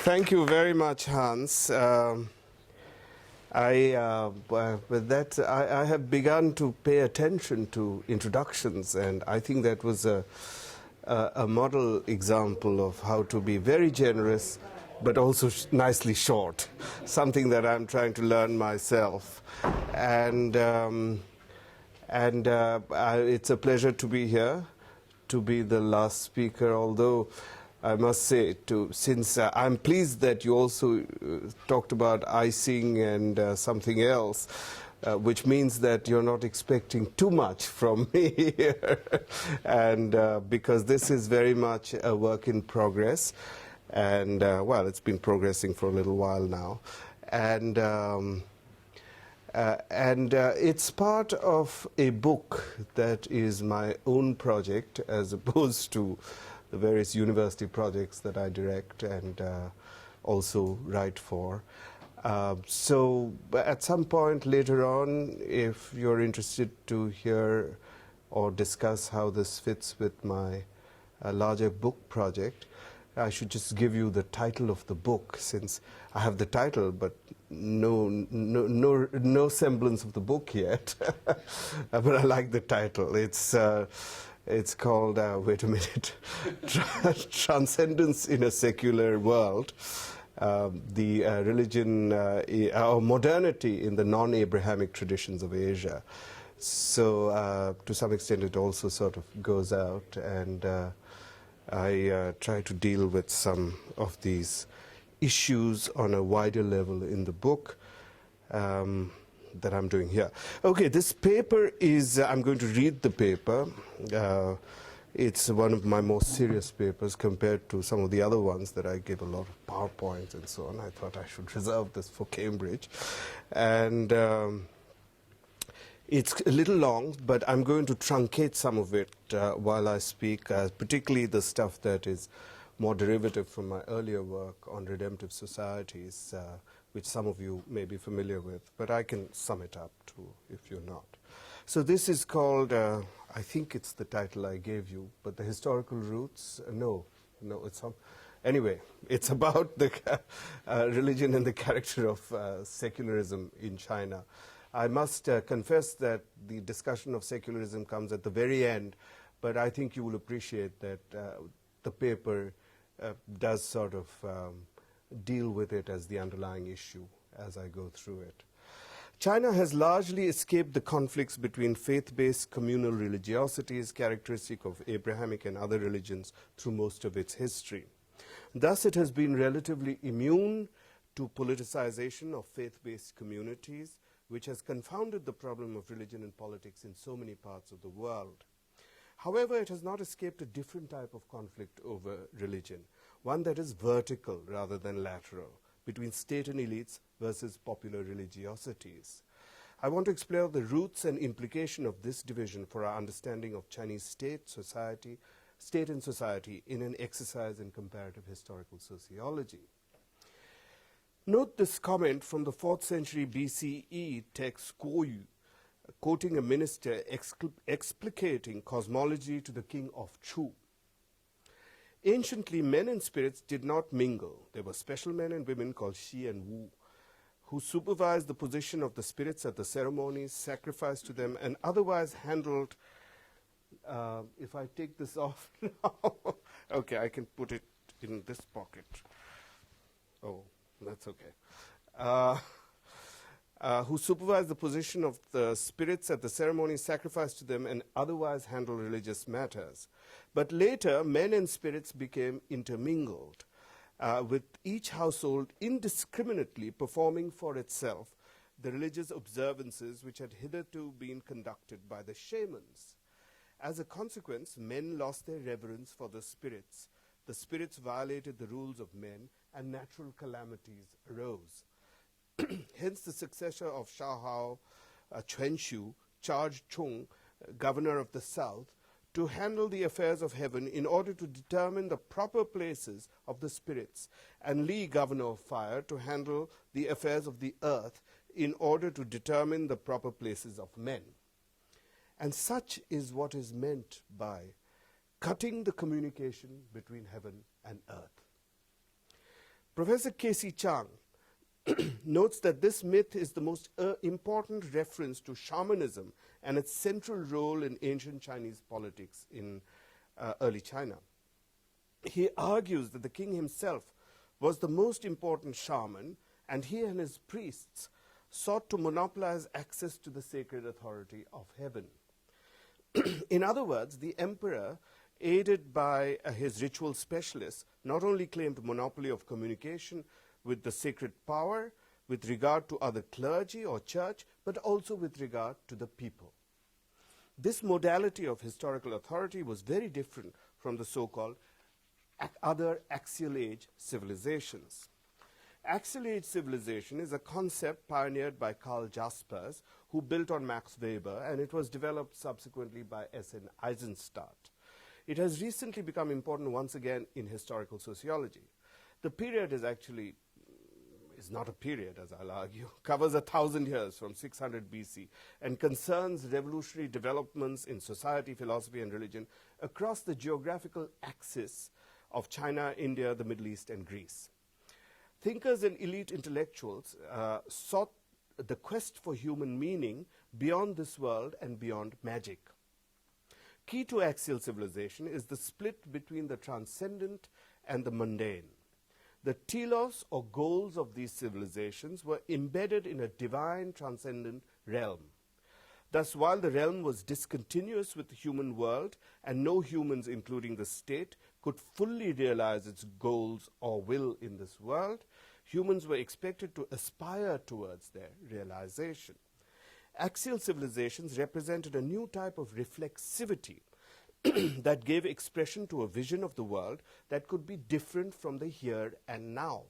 Thank you very much, Hans. With that, I have begun to pay attention to introductions, and I think that was a model example of how to be very generous, but also nicely short, something that I'm trying to learn myself. And it's a pleasure to be here, to be the last speaker, although I must say, since I'm pleased that you also talked about icing and something else, which means that you're not expecting too much from me here. And because this is very much a work in progress, and well, it's been progressing for a little while now. And it's part of a book that is my own project, as opposed to the various university projects that I direct and also write for. So at some point later on, if you're interested to hear or discuss how this fits with my larger book project, I should just give you the title of the book, since I have the title, but no semblance of the book yet. But I like the title. It's called, wait a minute, Transcendence in a Secular World, the religion or modernity in the non-Abrahamic traditions of Asia. So to some extent it also sort of goes out, and I try to deal with some of these issues on a wider level in the book that I'm doing here. Okay, this paper is, I'm going to read the paper. It's one of my most serious papers compared to some of the other ones that I give a lot of PowerPoints and so on. I thought I should reserve this for Cambridge. And it's a little long, but I'm going to truncate some of it while I speak, particularly the stuff that is more derivative from my earlier work on redemptive societies, which some of you may be familiar with, but I can sum it up too, if you're not. So this is called, I think it's the title I gave you, but the historical roots, no, it's some, anyway, it's about the religion and the character of secularism in China. I must confess that the discussion of secularism comes at the very end, but I think you will appreciate that the paper does sort of deal with it as the underlying issue as I go through it. China has largely escaped the conflicts between faith-based communal religiosities characteristic of Abrahamic and other religions through most of its history. Thus, it has been relatively immune to politicization of faith-based communities, which has confounded the problem of religion and politics in so many parts of the world. However, it has not escaped a different type of conflict over religion, one that is vertical rather than lateral, between state and elites versus popular religiosities. I want to explore the roots and implication of this division for our understanding of Chinese state and society in an exercise in comparative historical sociology. Note this comment from the 4th century BCE text Guoyu, quoting a minister explicating cosmology to the king of Chu. Anciently, men and spirits did not mingle. There were special men and women called Xi and Wu, who supervised the position of the spirits at the ceremonies, sacrificed to them, and otherwise handled, if I take this off now, okay, I can put it in this pocket. Oh, that's okay. Who supervised the position of the spirits at the ceremony, sacrificed to them, and otherwise handled religious matters. But later, men and spirits became intermingled, with each household indiscriminately performing for itself the religious observances which had hitherto been conducted by the shamans. As a consequence, men lost their reverence for the spirits. The spirits violated the rules of men, and natural calamities arose. Hence, the successor of Shahao, Quenshu, charged Chung, governor of the south, to handle the affairs of heaven in order to determine the proper places of the spirits, and Li, governor of fire, to handle the affairs of the earth in order to determine the proper places of men. And such is what is meant by cutting the communication between heaven and earth. Professor Casey Chang notes that this myth is the most important reference to shamanism and its central role in ancient Chinese politics in early China. He argues that the king himself was the most important shaman, and he and his priests sought to monopolize access to the sacred authority of heaven. In other words, the emperor, aided by his ritual specialists, not only claimed monopoly of communication with the sacred power with regard to other clergy or church, but also with regard to the people. This modality of historical authority was very different from the so-called other axial age civilizations. Axial age civilization is a concept pioneered by Karl Jaspers, who built on Max Weber, and it was developed subsequently by S.N. Eisenstadt. It has recently become important once again in historical sociology. The period is not a period, as I'll argue, covers 1,000 years from 600 BC and concerns revolutionary developments in society, philosophy, and religion across the geographical axis of China, India, the Middle East, and Greece. Thinkers and elite intellectuals sought the quest for human meaning beyond this world and beyond magic. Key to axial civilization is the split between the transcendent and the mundane. The telos, or goals, of these civilizations were embedded in a divine transcendent realm. Thus, while the realm was discontinuous with the human world and no humans, including the state, could fully realize its goals or will in this world, humans were expected to aspire towards their realization. Axial civilizations represented a new type of reflexivity that gave expression to a vision of the world that could be different from the here and now.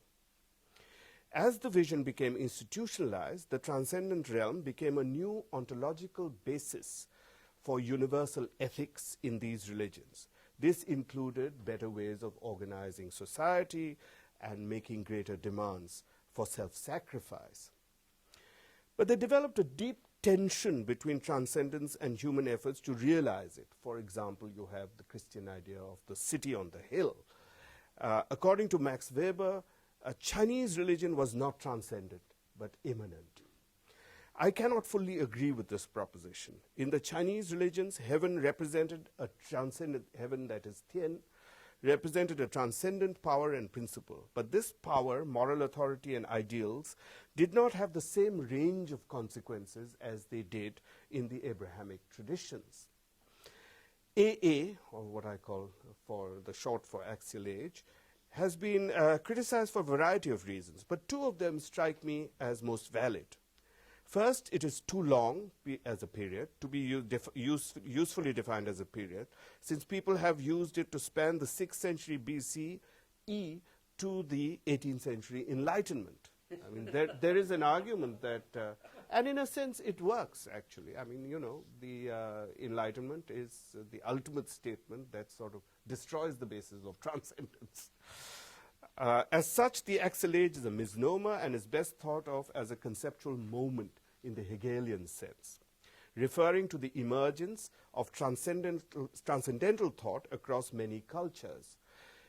As the vision became institutionalized, the transcendent realm became a new ontological basis for universal ethics in these religions. This included better ways of organizing society and making greater demands for self-sacrifice. But they developed a deep tension between transcendence and human efforts to realize it. For example, you have the Christian idea of the city on the hill. According to Max Weber, Chinese religion was not transcendent, but immanent. I cannot fully agree with this proposition. In the Chinese religions, heaven represented a transcendent heaven, that is Tian, represented a transcendent power and principle. But this power, moral authority, and ideals did not have the same range of consequences as they did in the Abrahamic traditions. AA, or what I call for the short for axial age, has been criticized for a variety of reasons, but two of them strike me as most valid. First, it is too long as a period to be usefully defined as a period, since people have used it to span the 6th century BCE to the 18th century Enlightenment. I mean, there is an argument that, and in a sense it works actually. I mean, you know, the Enlightenment is the ultimate statement that sort of destroys the basis of transcendence. As such, the axial age is a misnomer and is best thought of as a conceptual moment in the Hegelian sense, referring to the emergence of transcendental thought across many cultures.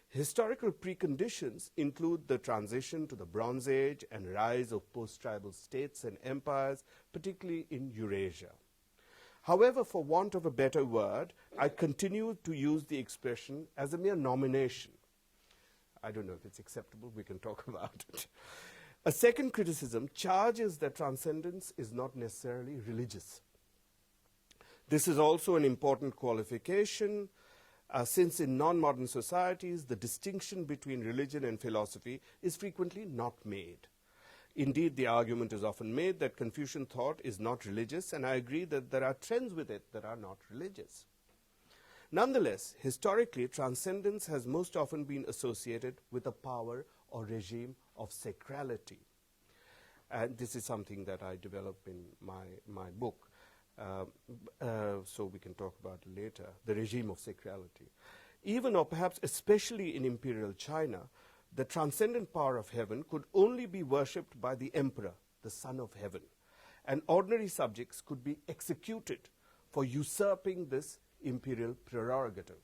Historical preconditions include the transition to the Bronze Age and rise of post-tribal states and empires, particularly in Eurasia. However, for want of a better word, I continue to use the expression as a mere nomination. I don't know if it's acceptable, we can talk about it. A second criticism charges that transcendence is not necessarily religious. This is also an important qualification, since in non-modern societies, the distinction between religion and philosophy is frequently not made. Indeed, the argument is often made that Confucian thought is not religious, and I agree that there are trends with it that are not religious. Nonetheless, historically, transcendence has most often been associated with a power or regime of sacrality. And this is something that I develop in my book, so we can talk about it later, the regime of sacrality. Even, or perhaps especially in Imperial China, the transcendent power of heaven could only be worshipped by the emperor, the son of heaven, and ordinary subjects could be executed for usurping this imperial prerogative.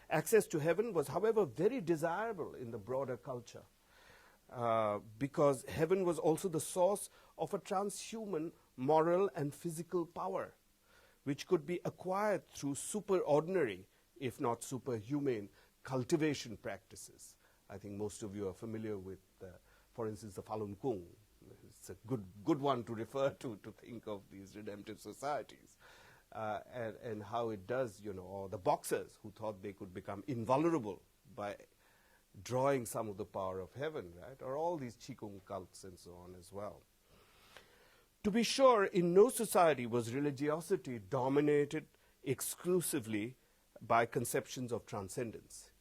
Access to heaven was, however, very desirable in the broader culture. because heaven was also the source of a transhuman moral and physical power, which could be acquired through superordinary, if not superhuman, cultivation practices. I think most of you are familiar with, for instance, the Falun Gong. It's a good one to refer to think of these redemptive societies. And how it does, or the boxers who thought they could become invulnerable by drawing some of the power of heaven, right? Or all these Qigong cults and so on as well. To be sure, in no society was religiosity dominated exclusively by conceptions of transcendence.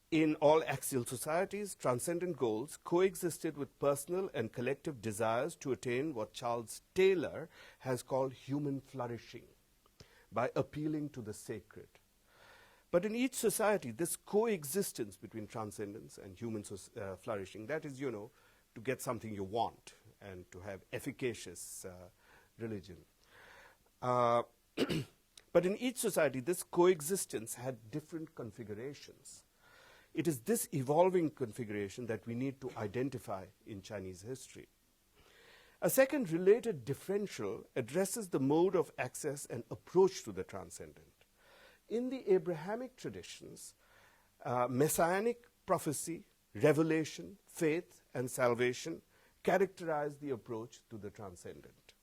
In all axial societies, transcendent goals coexisted with personal and collective desires to attain what Charles Taylor has called human flourishing, by appealing to the sacred. But in each society, this coexistence between transcendence and human flourishing, that is, to get something you want and to have efficacious religion. But in each society, this coexistence had different configurations. It is this evolving configuration that we need to identify in Chinese history. A second related differential addresses the mode of access and approach to the transcendent. In the Abrahamic traditions, messianic prophecy, revelation, faith, and salvation characterize the approach to the transcendent.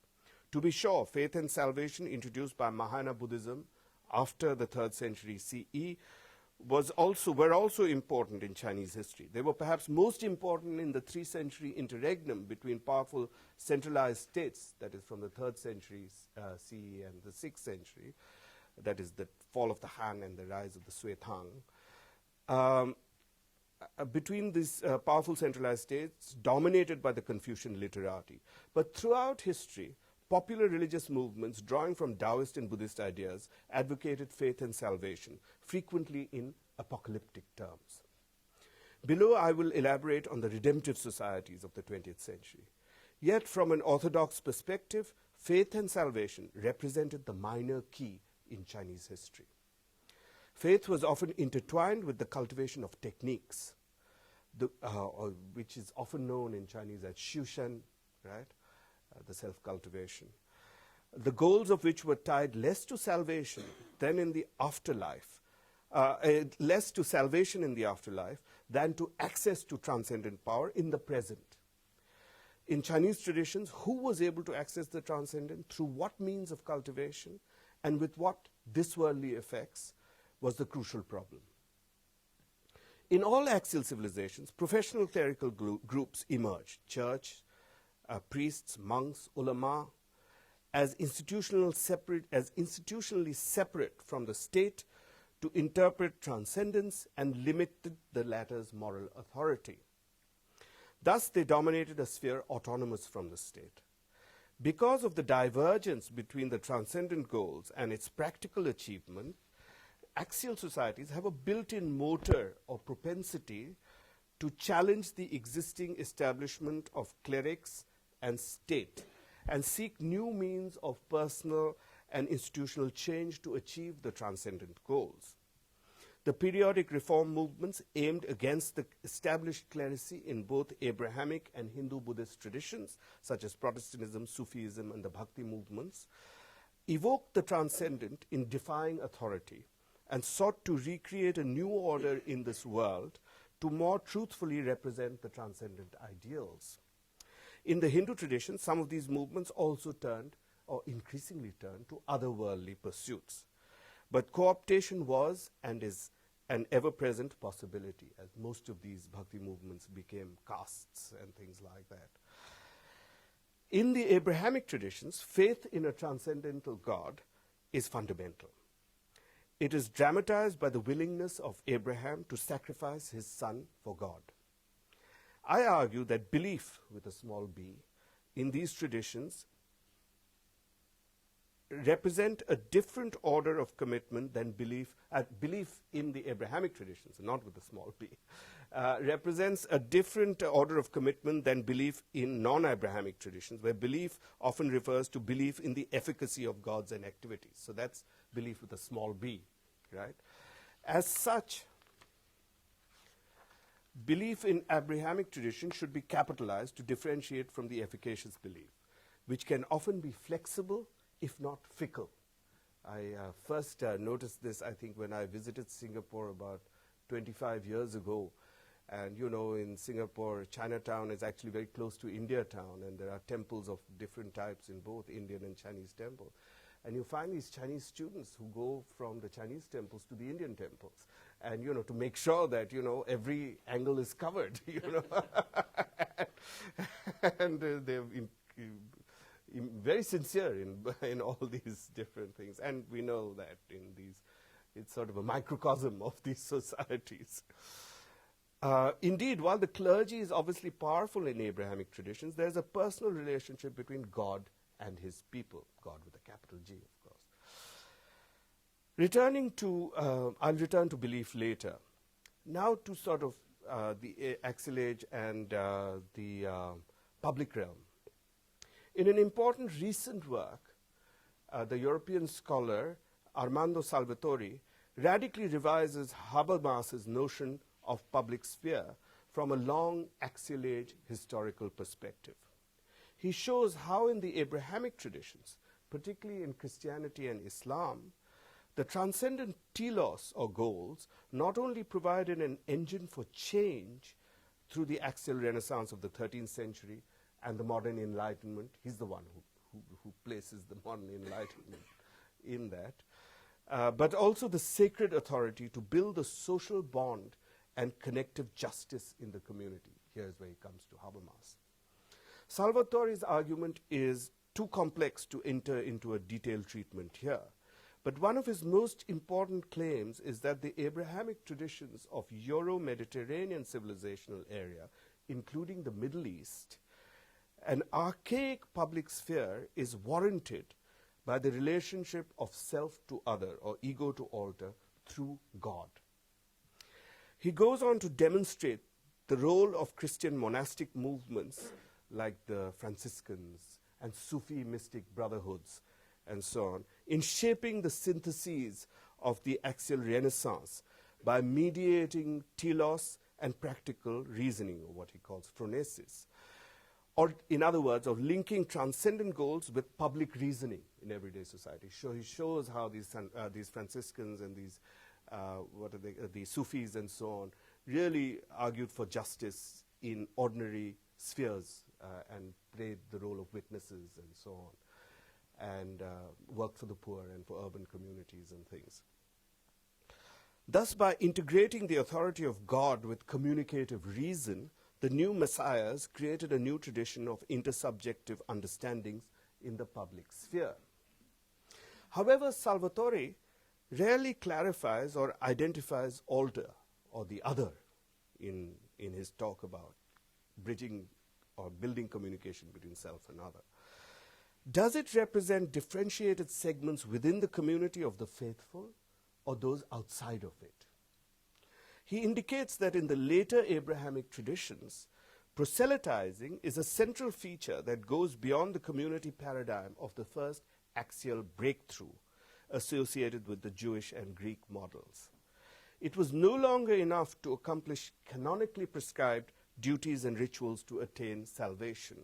To be sure, faith and salvation introduced by Mahayana Buddhism after the 3rd century CE were also important in Chinese history. They were perhaps most important in the 3rd century interregnum between powerful centralized states, that is from the 3rd century CE and the 6th century, that is the fall of the Han and the rise of the Sui Tang. Between these powerful centralized states dominated by the Confucian literati. But throughout history, popular religious movements drawing from Taoist and Buddhist ideas advocated faith and salvation, frequently in apocalyptic terms. Below, I will elaborate on the redemptive societies of the 20th century. Yet, from an orthodox perspective, faith and salvation represented the minor key in Chinese history. Faith was often intertwined with the cultivation of techniques, which is often known in Chinese as Shushan, right? The self-cultivation, the goals of which were tied less to salvation than in the afterlife, less to salvation in the afterlife than to access to transcendent power in the present. In Chinese traditions, who was able to access the transcendent, through what means of cultivation, and with what this-worldly effects, was the crucial problem. In all axial civilizations, professional clerical groups emerged: church, priests, monks, ulama, as institutionally separate from the state to interpret transcendence and limited the latter's moral authority. Thus, they dominated a sphere autonomous from the state. Because of the divergence between the transcendent goals and its practical achievement, axial societies have a built-in motor or propensity to challenge the existing establishment of clerics and state and seek new means of personal and institutional change to achieve the transcendent goals. The periodic reform movements aimed against the established clerisy in both Abrahamic and Hindu-Buddhist traditions, such as Protestantism, Sufism, and the Bhakti movements, evoked the transcendent in defying authority and sought to recreate a new order in this world to more truthfully represent the transcendent ideals. In the Hindu tradition, some of these movements also turned, or increasingly turned, to otherworldly pursuits. But co-optation was and is an ever-present possibility, as most of these bhakti movements became castes and things like that. In the Abrahamic traditions, faith in a transcendental God is fundamental. It is dramatized by the willingness of Abraham to sacrifice his son for God. I argue that belief, with a small b, in these traditions represent a different order of commitment than belief in the Abrahamic traditions, not with a small b, represents a different order of commitment than belief in non-Abrahamic traditions, where belief often refers to belief in the efficacy of gods and activities. So that's belief with a small b, right? As such, belief in Abrahamic tradition should be capitalized to differentiate from the efficacious belief, which can often be flexible, if not fickle. I first noticed this, I think, when I visited Singapore about 25 years ago. And, you know, in Singapore, Chinatown is actually very close to India town, and there are temples of different types in both Indian and Chinese temple. And you find these Chinese students who go from the Chinese temples to the Indian temples, and, you know, to make sure that, you know, every angle is covered, you know. And they're very sincere in all these different things. And we know that in these, it's sort of a microcosm of these societies. Indeed, while the clergy is obviously powerful in Abrahamic traditions, there's a personal relationship between God and his people, God with a capital G, of course. I'll return to belief later. Now to sort of the axillage and the public realm. In an important recent work, the European scholar Armando Salvatori radically revises Habermas's notion of public sphere from a long axial-age historical perspective. He shows how in the Abrahamic traditions, particularly in Christianity and Islam, the transcendent telos or goals not only provided an engine for change through the axial renaissance of the 13th century and the modern Enlightenment. He's the one who places the modern Enlightenment in that, but also the sacred authority to build a social bond and connective justice in the community. Here's where he comes to Habermas. Salvatori's argument is too complex to enter into a detailed treatment here, but one of his most important claims is that the Abrahamic traditions of Euro-Mediterranean civilizational area, including the Middle East, an archaic public sphere is warranted by the relationship of self to other, or ego to alter, through God. He goes on to demonstrate the role of Christian monastic movements like the Franciscans and Sufi mystic brotherhoods and so on in shaping the syntheses of the axial renaissance by mediating telos and practical reasoning, or what he calls phronesis, or in other words, of linking transcendent goals with public reasoning in everyday society. So he shows how these Franciscans and these the Sufis and so on, really argued for justice in ordinary spheres and played the role of witnesses and so on, and worked for the poor and for urban communities and things. Thus, by integrating the authority of God with communicative reason, the new messiahs created a new tradition of intersubjective understandings in the public sphere. However, Salvatore rarely clarifies or identifies alter or the other in his talk about bridging or building communication between self and other. Does it represent differentiated segments within the community of the faithful or those outside of it? He indicates that in the later Abrahamic traditions, proselytizing is a central feature that goes beyond the community paradigm of the first axial breakthrough associated with the Jewish and Greek models. It was no longer enough to accomplish canonically prescribed duties and rituals to attain salvation.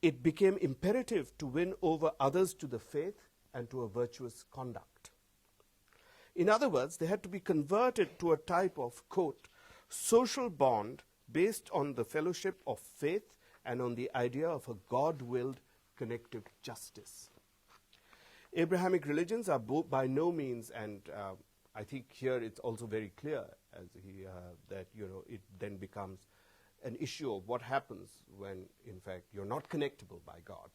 It became imperative to win over others to the faith and to a virtuous conduct. In other words, they had to be converted to a type of, quote, social bond based on the fellowship of faith and on the idea of a God-willed connective justice. Abrahamic religions are by no means, and I think here it's also very clear as that it then becomes an issue of what happens when, in fact, you're not connectable by God.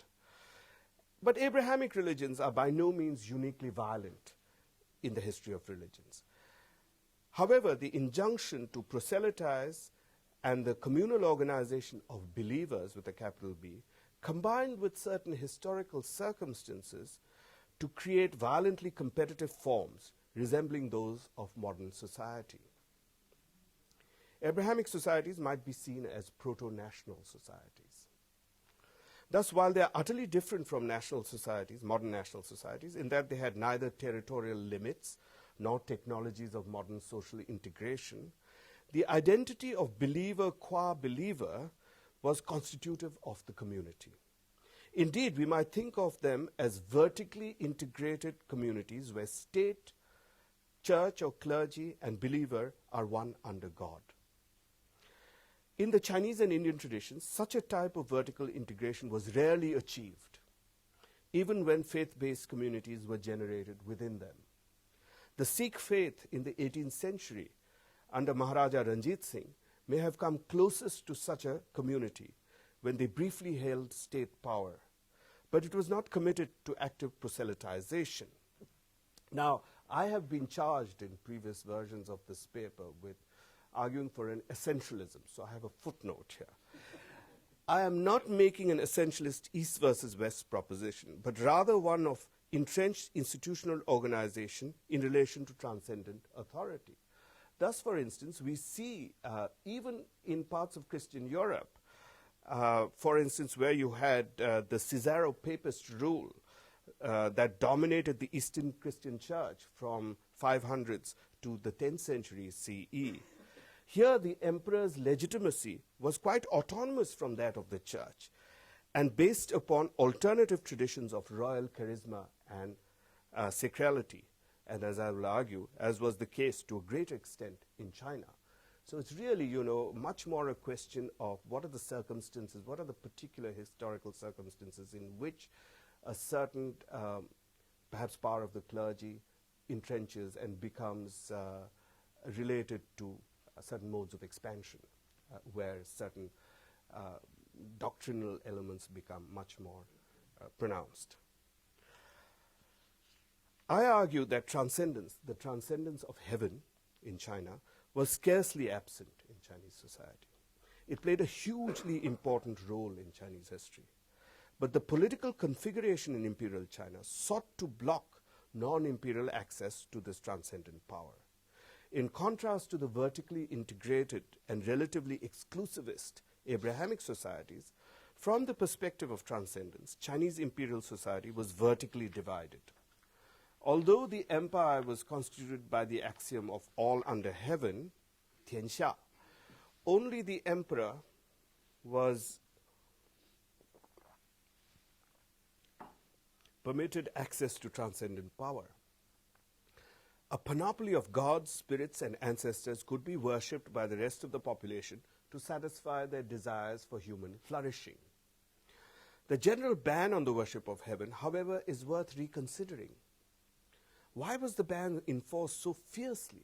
But Abrahamic religions are by no means uniquely violent in the history of religions. However, the injunction to proselytize and the communal organization of believers with a capital B, combined with certain historical circumstances to create violently competitive forms resembling those of modern society. Abrahamic societies might be seen as proto-national societies. Thus, while they are utterly different from national societies, modern national societies, in that they had neither territorial limits nor technologies of modern social integration, The identity of believer qua believer was constitutive of the community. Indeed, we might think of them as vertically integrated communities where state, church or clergy and believer are one under God. In the Chinese and Indian traditions, such a type of vertical integration was rarely achieved, even when faith-based communities were generated within them. The Sikh faith in the 18th century under Maharaja Ranjit Singh may have come closest to such a community when they briefly held state power, but it was not committed to active proselytization. Now, I have been charged in previous versions of this paper with arguing for an essentialism, so I have a footnote here. I am not making an essentialist East versus West proposition, but rather one of entrenched institutional organization in relation to transcendent authority. Thus, for instance, we see even in parts of Christian Europe, for instance, where you had the Caesaro-Papist rule that dominated the Eastern Christian Church from 500s to the 10th century CE. Here, the emperor's legitimacy was quite autonomous from that of the church and based upon alternative traditions of royal charisma and sacrality, and as I will argue, as was the case to a great extent in China. So it's really, much more a question of what are the circumstances, what are the particular historical circumstances in which a certain, perhaps power of the clergy entrenches and becomes related to certain modes of expansion, where certain doctrinal elements become much more pronounced. I argue that transcendence, the transcendence of heaven in China, was scarcely absent in Chinese society. It played a hugely important role in Chinese history. But the political configuration in Imperial China sought to block non-imperial access to this transcendent power. In contrast to the vertically integrated and relatively exclusivist Abrahamic societies, from the perspective of transcendence, Chinese imperial society was vertically divided. Although the empire was constituted by the axiom of all under heaven, Tianxia, only the emperor was permitted access to transcendent power. A panoply of gods, spirits, and ancestors could be worshipped by the rest of the population to satisfy their desires for human flourishing. The general ban on the worship of heaven, however, is worth reconsidering. Why was the ban enforced so fiercely,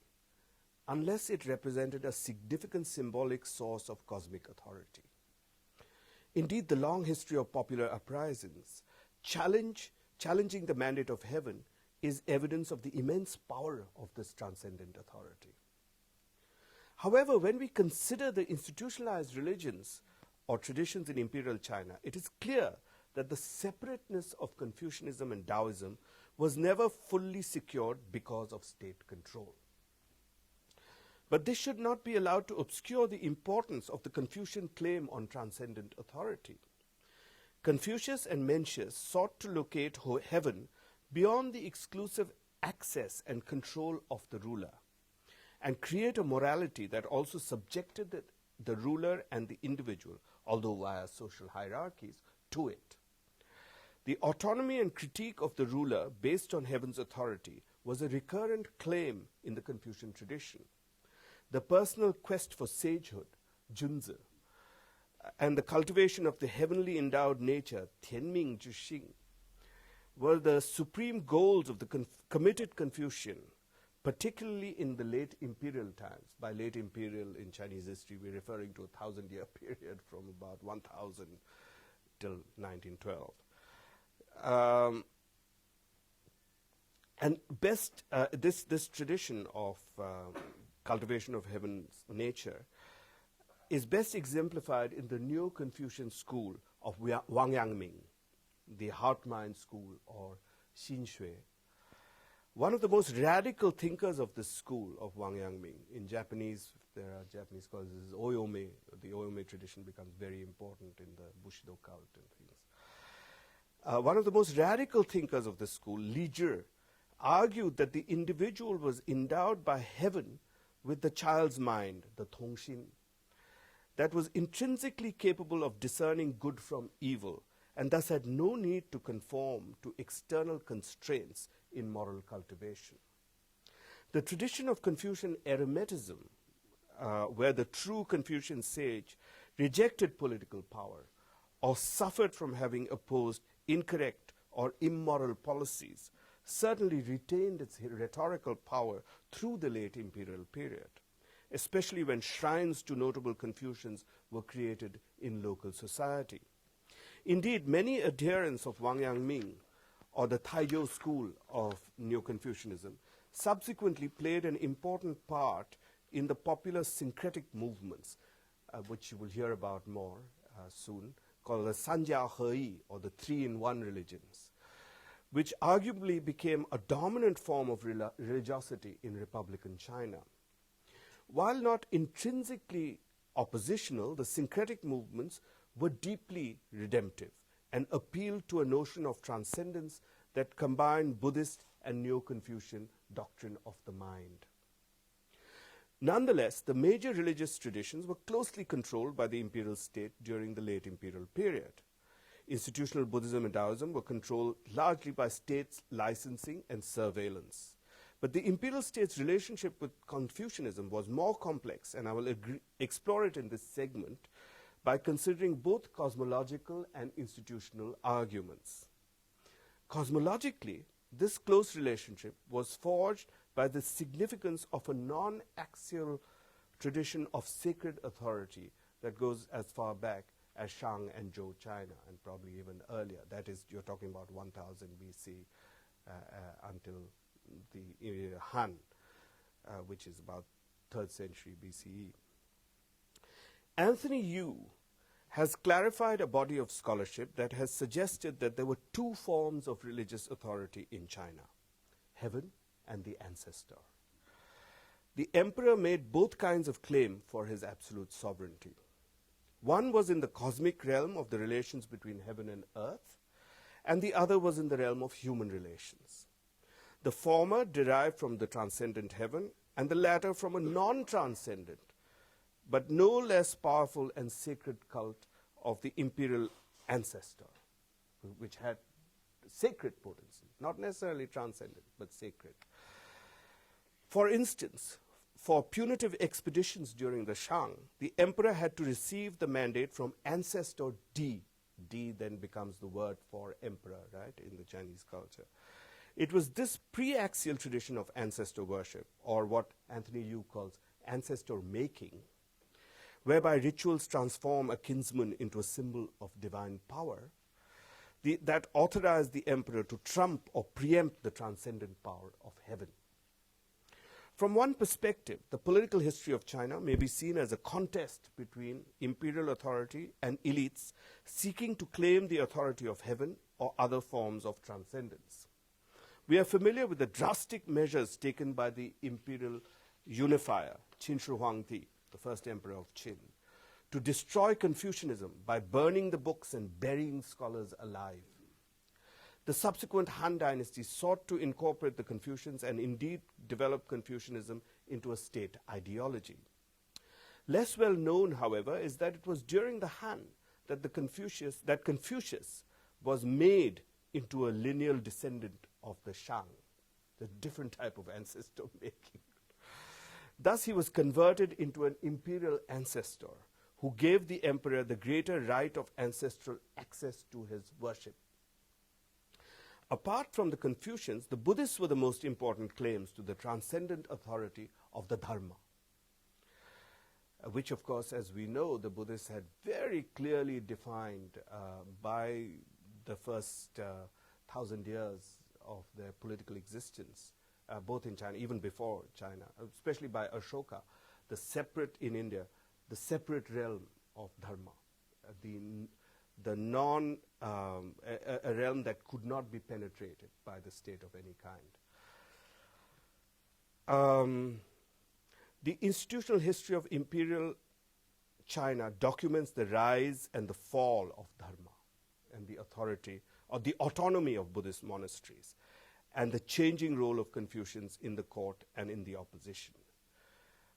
unless it represented a significant symbolic source of cosmic authority? Indeed, the long history of popular uprisings challenging the mandate of heaven is evidence of the immense power of this transcendent authority. However, when we consider the institutionalized religions or traditions in Imperial China, it is clear that the separateness of Confucianism and Taoism was never fully secured because of state control. But this should not be allowed to obscure the importance of the Confucian claim on transcendent authority. Confucius and Mencius sought to locate heaven beyond the exclusive access and control of the ruler, and create a morality that also subjected the ruler and the individual, although via social hierarchies, to it. The autonomy and critique of the ruler based on heaven's authority was a recurrent claim in the Confucian tradition. The personal quest for sagehood, Junzi, and the cultivation of the heavenly endowed nature, Tianming Zhixing, were the supreme goals of the committed Confucian, particularly in the late imperial times. By late imperial in Chinese history, we're referring to a 1,000-year period from about 1000 till 1912. And best, this tradition of cultivation of heaven's nature is best exemplified in the Neo-Confucian school of Wang Yangming, the heart-mind school, or Xin Shui. One of the most radical thinkers of this school of Wang Yangming, in Japanese, there are Japanese scholars, this is Oyome. The Oyome tradition becomes very important in the Bushido cult and things. One of the most radical thinkers of this school, Li Zhi, argued that the individual was endowed by heaven with the child's mind, the Tongxin, that was intrinsically capable of discerning good from evil and thus had no need to conform to external constraints in moral cultivation. The tradition of Confucian eremitism, where the true Confucian sage rejected political power or suffered from having opposed incorrect or immoral policies, certainly retained its rhetorical power through the late imperial period, especially when shrines to notable Confucians were created in local society. Indeed, many adherents of Wang Yangming, or the Taizhou school of Neo-Confucianism, subsequently played an important part in the popular syncretic movements, which you will hear about more soon, called the Sanjia Heyi, or the three-in-one religions, which arguably became a dominant form of religiosity in Republican China. While not intrinsically oppositional, the syncretic movements were deeply redemptive and appealed to a notion of transcendence that combined Buddhist and Neo-Confucian doctrine of the mind. Nonetheless, the major religious traditions were closely controlled by the imperial state during the late imperial period. Institutional Buddhism and Taoism were controlled largely by states' licensing and surveillance. But the imperial state's relationship with Confucianism was more complex, and I will explore it in this segment by considering both cosmological and institutional arguments. Cosmologically, this close relationship was forged by the significance of a non-axial tradition of sacred authority that goes as far back as Shang and Zhou China, and probably even earlier. That is, you're talking about 1000 BC until the Han, which is about 3rd century BCE. Anthony Yu has clarified a body of scholarship that has suggested that there were two forms of religious authority in China, heaven and the ancestor. The emperor made both kinds of claim for his absolute sovereignty. One was in the cosmic realm of the relations between heaven and earth, and the other was in the realm of human relations. The former derived from the transcendent heaven, and the latter from a non-transcendent, but no less powerful and sacred cult of the imperial ancestor, which had sacred potency, not necessarily transcendent, but sacred. For instance, for punitive expeditions during the Shang, the emperor had to receive the mandate from ancestor D. D then becomes the word for emperor, right, in the Chinese culture. It was this pre-axial tradition of ancestor worship, or what Anthony Yu calls ancestor making, whereby rituals transform a kinsman into a symbol of divine power, that authorized the emperor to trump or preempt the transcendent power of heaven. From one perspective, the political history of China may be seen as a contest between imperial authority and elites seeking to claim the authority of heaven or other forms of transcendence. We are familiar with the drastic measures taken by the imperial unifier, Qin Shi Huangdi, the first emperor of Qin, to destroy Confucianism by burning the books and burying scholars alive. The subsequent Han dynasty sought to incorporate the Confucians and indeed develop Confucianism into a state ideology. Less well known, however, is that it was during the Han that Confucius was made into a lineal descendant of the Shang, the different type of ancestor making. Thus, he was converted into an imperial ancestor who gave the emperor the greater right of ancestral access to his worship. Apart from the Confucians, the Buddhists were the most important claims to the transcendent authority of the Dharma, which, of course, as we know, the Buddhists had very clearly defined by the first 1,000 years of their political existence, both in China, even before China, especially by Ashoka, the separate in India, the separate realm of Dharma, a realm that could not be penetrated by the state of any kind. The institutional history of imperial China documents the rise and the fall of Dharma and the authority or the autonomy of Buddhist monasteries and the changing role of Confucians in the court and in the opposition.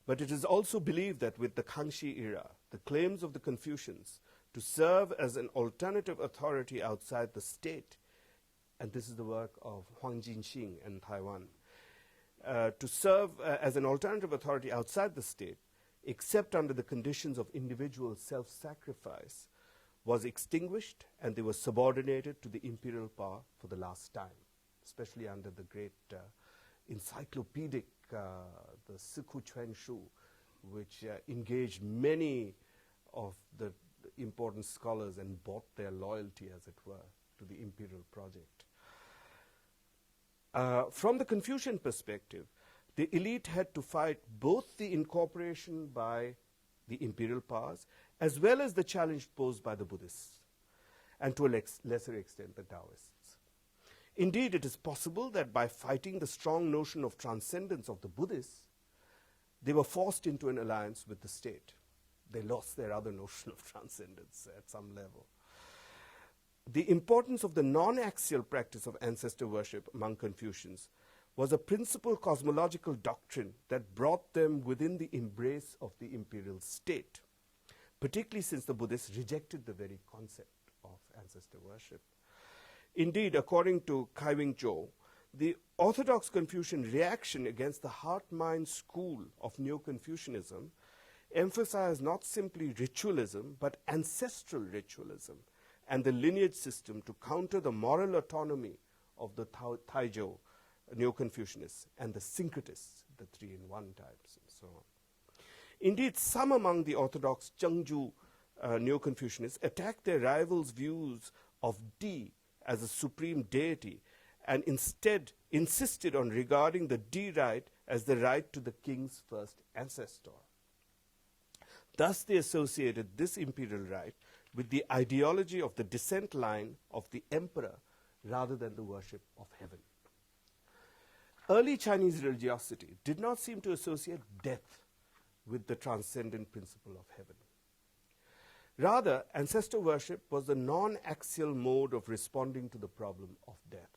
But it is also believed that with the Kangxi era, the claims of the Confucians to serve as an alternative authority outside the state, and this is the work of Huang Jinxing in Taiwan, to serve as an alternative authority outside the state, except under the conditions of individual self-sacrifice, was extinguished, and they were subordinated to the imperial power for the last time, especially under the great encyclopedic, the Siku Chuan Shu, which engaged many of the important scholars and bought their loyalty, as it were, to the imperial project. From the Confucian perspective, the elite had to fight both the incorporation by the imperial powers as well as the challenge posed by the Buddhists, and to a lesser extent the Taoists. Indeed, it is possible that by fighting the strong notion of transcendence of the Buddhists, they were forced into an alliance with the state. They lost their other notion of transcendence at some level. The importance of the non-axial practice of ancestor worship among Confucians was a principal cosmological doctrine that brought them within the embrace of the imperial state, particularly since the Buddhists rejected the very concept of ancestor worship. Indeed, according to Kai Wing Chou, the orthodox Confucian reaction against the heart-mind school of Neo-Confucianism emphasized not simply ritualism, but ancestral ritualism and the lineage system to counter the moral autonomy of the Taizhou Neo-Confucianists and the syncretists, the three-in-one types, and so on. Indeed, some among the orthodox Zhengzhou Neo-Confucianists attacked their rivals' views of Di as a supreme deity and instead insisted on regarding the Di right as the right to the king's first ancestor. Thus, they associated this imperial right with the ideology of the descent line of the emperor rather than the worship of heaven. Early Chinese religiosity did not seem to associate death with the transcendent principle of heaven. Rather, ancestor worship was the non-axial mode of responding to the problem of death.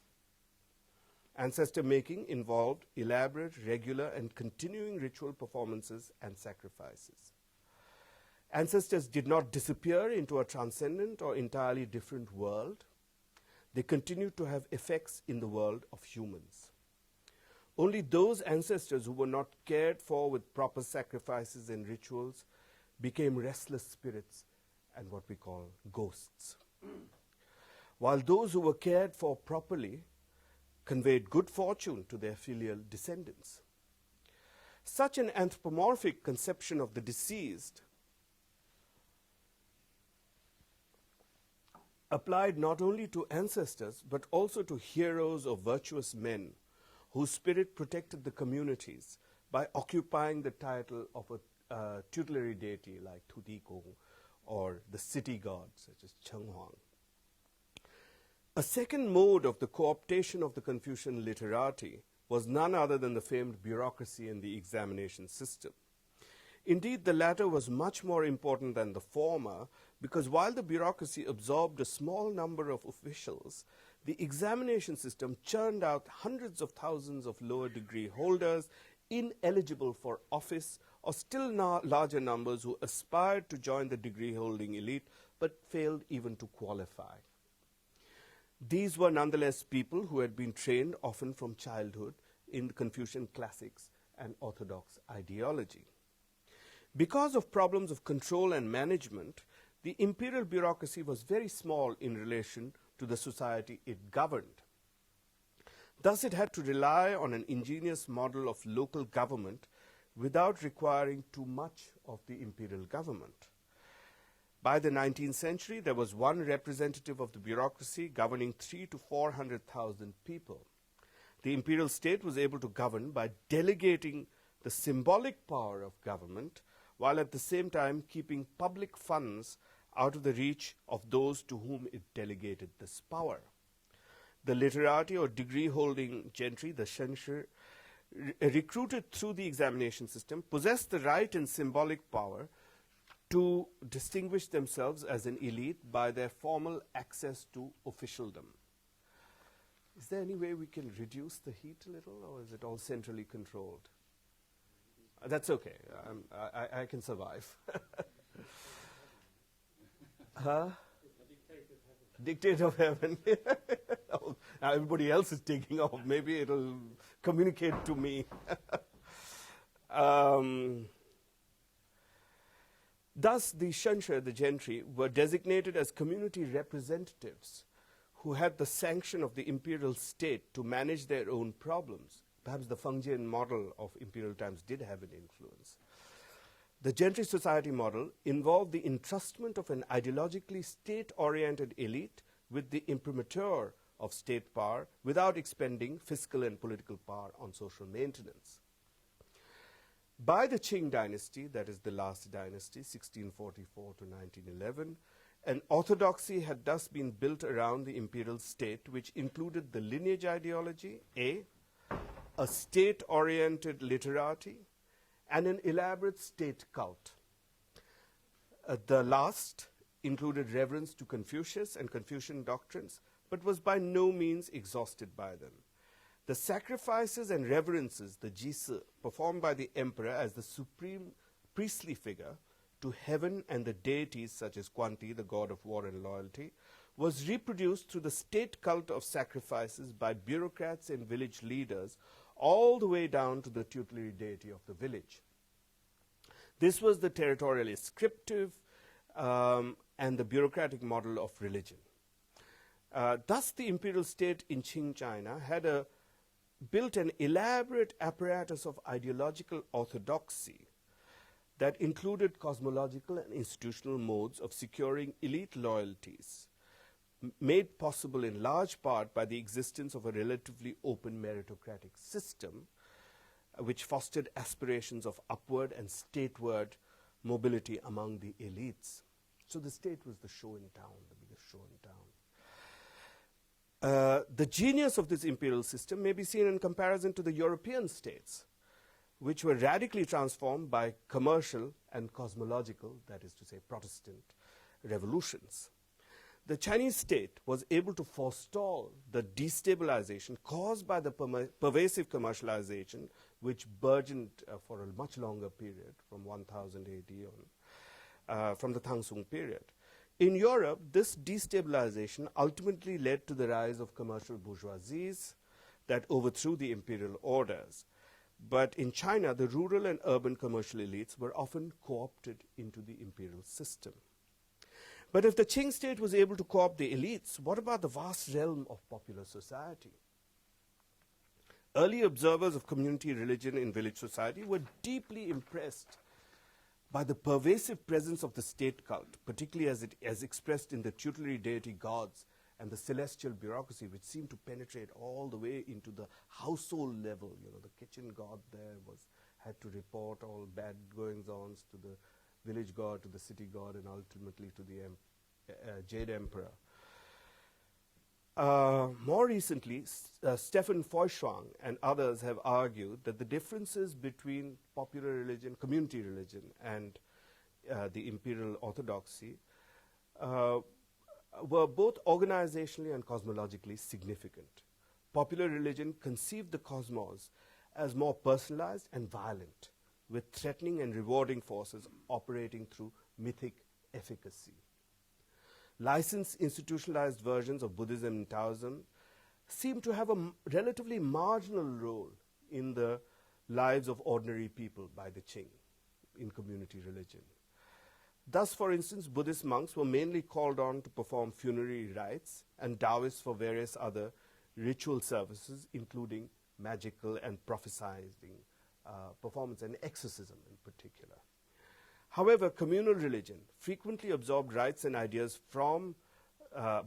Ancestor making involved elaborate, regular, and continuing ritual performances and sacrifices. Ancestors did not disappear into a transcendent or entirely different world. They continued to have effects in the world of humans. Only those ancestors who were not cared for with proper sacrifices and rituals became restless spirits and what we call ghosts, while those who were cared for properly conveyed good fortune to their filial descendants. Such an anthropomorphic conception of the deceased applied not only to ancestors but also to heroes or virtuous men whose spirit protected the communities by occupying the title of a tutelary deity like Tudikong or the city god such as Chenghuang. A second mode of the cooptation of the Confucian literati was none other than the famed bureaucracy and the examination system. Indeed, the latter was much more important than the former because while the bureaucracy absorbed a small number of officials, the examination system churned out hundreds of thousands of lower degree holders ineligible for office, or still larger numbers who aspired to join the degree holding elite but failed even to qualify. These were nonetheless people who had been trained often from childhood in the Confucian classics and orthodox ideology. Because of problems of control and management, the imperial bureaucracy was very small in relation to the society it governed. Thus, it had to rely on an ingenious model of local government without requiring too much of the imperial government. By the 19th century, there was one representative of the bureaucracy governing 300,000 to 400,000 people. The imperial state was able to govern by delegating the symbolic power of government, while at the same time keeping public funds out of the reach of those to whom it delegated this power. The literati or degree-holding gentry, the shenshi, recruited through the examination system, possessed the right and symbolic power to distinguish themselves as an elite by their formal access to officialdom. Is there any way we can reduce the heat a little, or is it all centrally controlled? That's okay. I can survive. Huh? Dictator of heaven. Oh, now everybody else is taking off. Maybe it'll communicate to me. Thus, the Shenshi, the gentry, were designated as community representatives who had the sanction of the imperial state to manage their own problems. Perhaps the Fengjian model of imperial times did have an influence. The gentry society model involved the entrustment of an ideologically state-oriented elite with the imprimatur of state power without expending fiscal and political power on social maintenance. By the Qing dynasty, that is the last dynasty, 1644 to 1911, an orthodoxy had thus been built around the imperial state, which included the lineage ideology, a state-oriented literati, and an elaborate state cult. The last included reverence to Confucius and Confucian doctrines, but was by no means exhausted by them. The sacrifices and reverences, the jisi, performed by the emperor as the supreme priestly figure to heaven and the deities such as Kwanti, the god of war and loyalty, was reproduced through the state cult of sacrifices by bureaucrats and village leaders all the way down to the tutelary deity of the village. This was the territorially scriptive and the bureaucratic model of religion. Thus, the imperial state in Qing China had built an elaborate apparatus of ideological orthodoxy that included cosmological and institutional modes of securing elite loyalties, made possible in large part by the existence of a relatively open meritocratic system, which fostered aspirations of upward and stateward mobility among the elites. So the state was the show in town, the biggest show in town. The genius of this imperial system may be seen in comparison to the European states, which were radically transformed by commercial and cosmological, that is to say, Protestant revolutions. The Chinese state was able to forestall the destabilization caused by the pervasive commercialization, which burgeoned for a much longer period, from 1000 AD on, from the Tang Song period. In Europe, this destabilization ultimately led to the rise of commercial bourgeoisies that overthrew the imperial orders. But in China, the rural and urban commercial elites were often co-opted into the imperial system. But if the Qing state was able to co-opt the elites, what about the vast realm of popular society? Early observers of community religion in village society were deeply impressed by the pervasive presence of the state cult, particularly as expressed in the tutelary deity gods and the celestial bureaucracy, which seemed to penetrate all the way into the household level. You know, the kitchen god there had to report all bad goings-ons to the village god, to the city god, and ultimately to the Jade Emperor. More recently, Stefan Feuchtwang and others have argued that the differences between popular religion, community religion, and the imperial orthodoxy were both organizationally and cosmologically significant. Popular religion conceived the cosmos as more personalized and violent, with threatening and rewarding forces operating through mythic efficacy. Licensed institutionalized versions of Buddhism and Taoism seem to have a relatively marginal role in the lives of ordinary people by the Qing in community religion. Thus, for instance, Buddhist monks were mainly called on to perform funerary rites, and Taoists for various other ritual services, including magical and prophesying performance and exorcism in particular. However, communal religion frequently absorbed rites and ideas from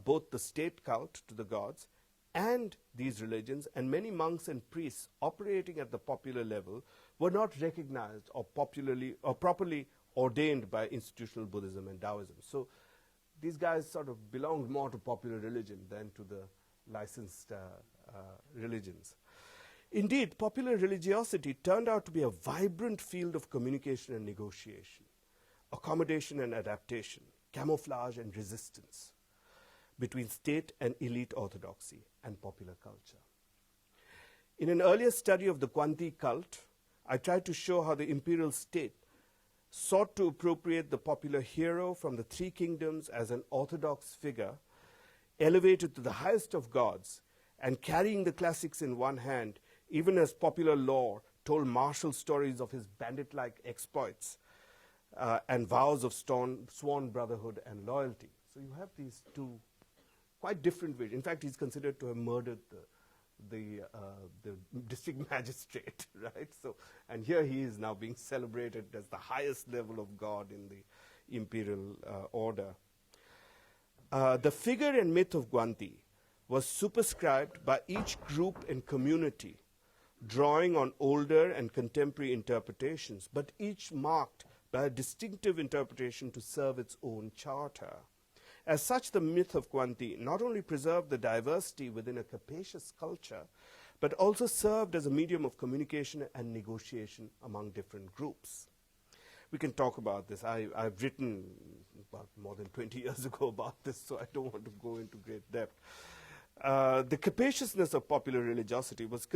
both the state cult to the gods and these religions, and many monks and priests operating at the popular level were not recognized or properly ordained by institutional Buddhism and Taoism. So these guys sort of belonged more to popular religion than to the licensed religions. Indeed, popular religiosity turned out to be a vibrant field of communication and negotiation, accommodation and adaptation, camouflage and resistance between state and elite orthodoxy and popular culture. In an earlier study of the Kwanti cult, I tried to show how the imperial state sought to appropriate the popular hero from the three kingdoms as an orthodox figure, elevated to the highest of gods, and carrying the classics in one hand, even as popular lore told martial stories of his bandit-like exploits and vows of sworn brotherhood and loyalty. So you have these two quite different ways. In fact, he's considered to have murdered the district magistrate, right? So, and here he is now being celebrated as the highest level of God in the imperial order. The figure and myth of Guanti was superscribed by each group and community, drawing on older and contemporary interpretations, but each marked by a distinctive interpretation to serve its own charter. As such, the myth of Guanti not only preserved the diversity within a capacious culture, but also served as a medium of communication and negotiation among different groups. We can talk about this. I've written about more than 20 years ago about this, so I don't want to go into great depth. The capaciousness of popular religiosity was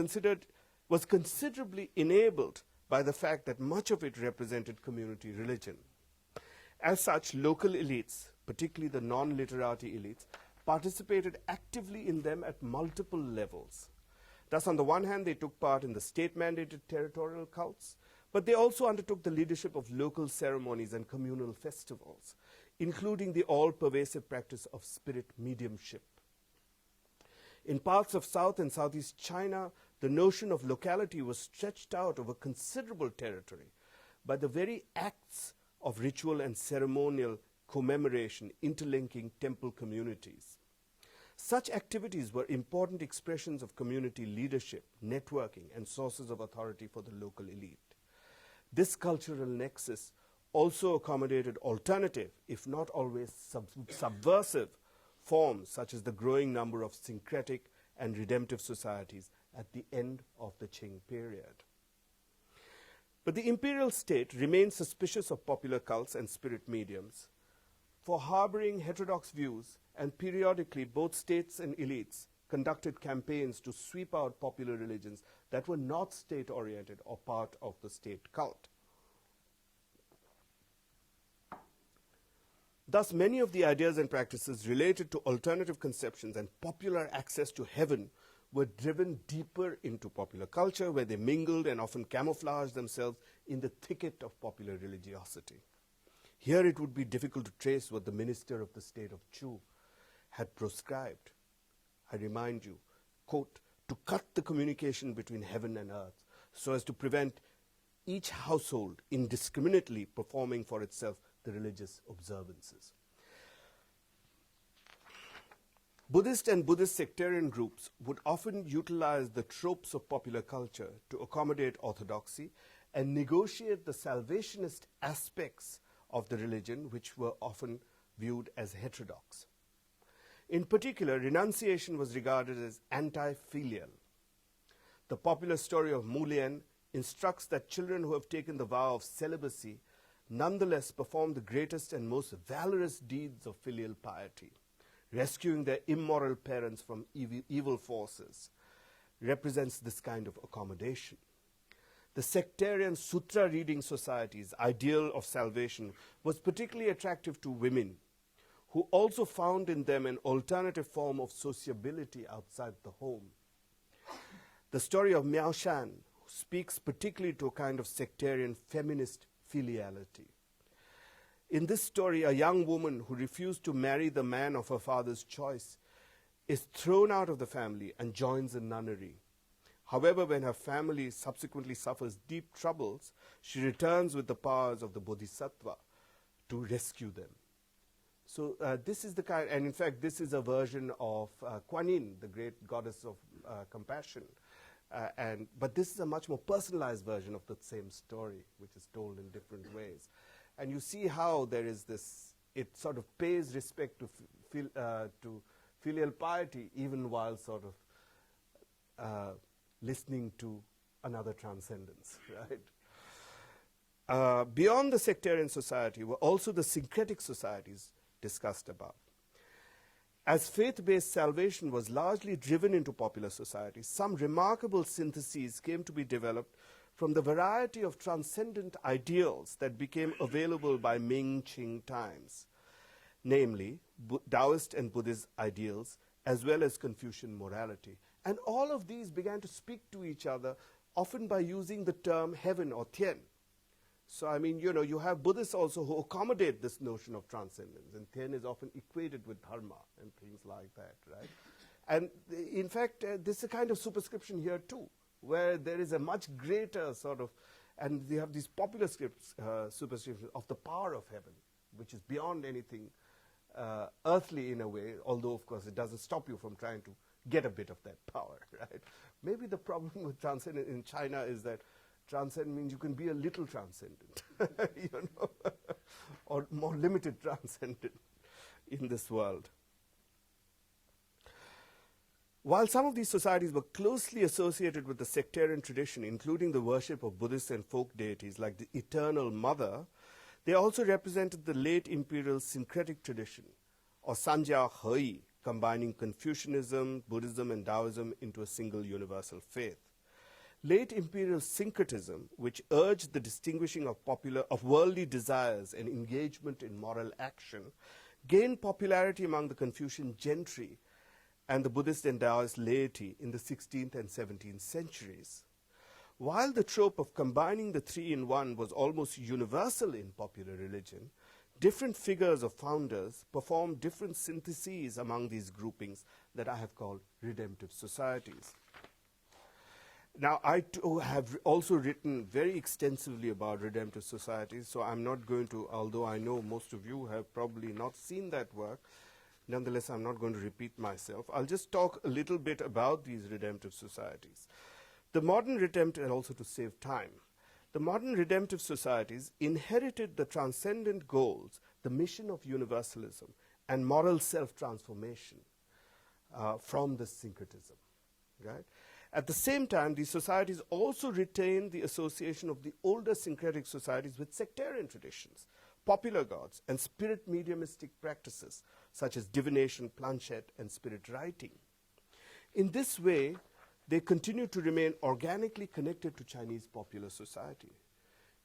considerably enabled by the fact that much of it represented community religion. As such, local elites, particularly the non-literati elites, participated actively in them at multiple levels. Thus, on the one hand, they took part in the state-mandated territorial cults, but they also undertook the leadership of local ceremonies and communal festivals, including the all-pervasive practice of spirit mediumship. In parts of South and Southeast China, the notion of locality was stretched out over considerable territory by the very acts of ritual and ceremonial commemoration interlinking temple communities. Such activities were important expressions of community leadership, networking, and sources of authority for the local elite. This cultural nexus also accommodated alternative, if not always subversive, forms such as the growing number of syncretic and redemptive societies at the end of the Qing period. But the imperial state remained suspicious of popular cults and spirit mediums for harboring heterodox views, and periodically both states and elites conducted campaigns to sweep out popular religions that were not state-oriented or part of the state cult. Thus, many of the ideas and practices related to alternative conceptions and popular access to heaven were driven deeper into popular culture, where they mingled and often camouflaged themselves in the thicket of popular religiosity. Here it would be difficult to trace what the minister of the state of Chu had proscribed. I remind you, quote, to cut the communication between heaven and earth so as to prevent each household indiscriminately performing for itself the religious observances. Buddhist and Buddhist sectarian groups would often utilize the tropes of popular culture to accommodate orthodoxy and negotiate the salvationist aspects of the religion, which were often viewed as heterodox. In particular, renunciation was regarded as anti-filial. The popular story of Mu Lian instructs that children who have taken the vow of celibacy nonetheless perform the greatest and most valorous deeds of filial piety. Rescuing their immoral parents from evil forces represents this kind of accommodation. The sectarian sutra reading society's ideal of salvation was particularly attractive to women, who also found in them an alternative form of sociability outside the home. The story of Miao Shan speaks particularly to a kind of sectarian feminist filiality. In this story, a young woman who refused to marry the man of her father's choice is thrown out of the family and joins a nunnery. However, when her family subsequently suffers deep troubles, she returns with the powers of the Bodhisattva to rescue them. So this is the kind, and in fact, this is a version of Kuan Yin, the great goddess of compassion. But this is a much more personalized version of the same story, which is told in different ways. And you see how there is this, it sort of pays respect to filial piety, even while sort of listening to another transcendence, right? Beyond the sectarian society were also the syncretic societies discussed above. As faith-based salvation was largely driven into popular society, some remarkable syntheses came to be developed from the variety of transcendent ideals that became available by Ming-Qing times, namely Taoist and Buddhist ideals, as well as Confucian morality. And all of these began to speak to each other, often by using the term heaven or Tian. So, I mean, you know, you have Buddhists also who accommodate this notion of transcendence, and Tian is often equated with dharma and things like that, right? And in fact, there's a kind of superscription here too, where there is a much greater sort of, and they have these popular superscriptions of the power of heaven, which is beyond anything earthly in a way, although, of course, it doesn't stop you from trying to get a bit of that power, right? Maybe the problem with transcendence in China is that transcendent means you can be a little transcendent, you know, or more limited transcendent in this world. While some of these societies were closely associated with the sectarian tradition, including the worship of Buddhist and folk deities like the Eternal Mother, they also represented the late imperial syncretic tradition, or Sanjia Hei, combining Confucianism, Buddhism, and Taoism into a single universal faith. Late imperial syncretism, which urged the distinguishing of worldly desires and engagement in moral action, gained popularity among the Confucian gentry and the Buddhist and Taoist laity in the 16th and 17th centuries. While the trope of combining the three in one was almost universal in popular religion, different figures of founders performed different syntheses among these groupings that I have called redemptive societies. Now, I too have also written very extensively about redemptive societies, so I'm not going to, although I know most of you have probably not seen that work, nonetheless, I'm not going to repeat myself. I'll just talk a little bit about these redemptive societies. The modern redemptive, and also to save time, the modern redemptive societies inherited the transcendent goals, the mission of universalism, and moral self-transformation from the syncretism, right? At the same time, these societies also retain the association of the older syncretic societies with sectarian traditions, popular gods, and spirit mediumistic practices, such as divination, planchette, and spirit writing. In this way, they continue to remain organically connected to Chinese popular society.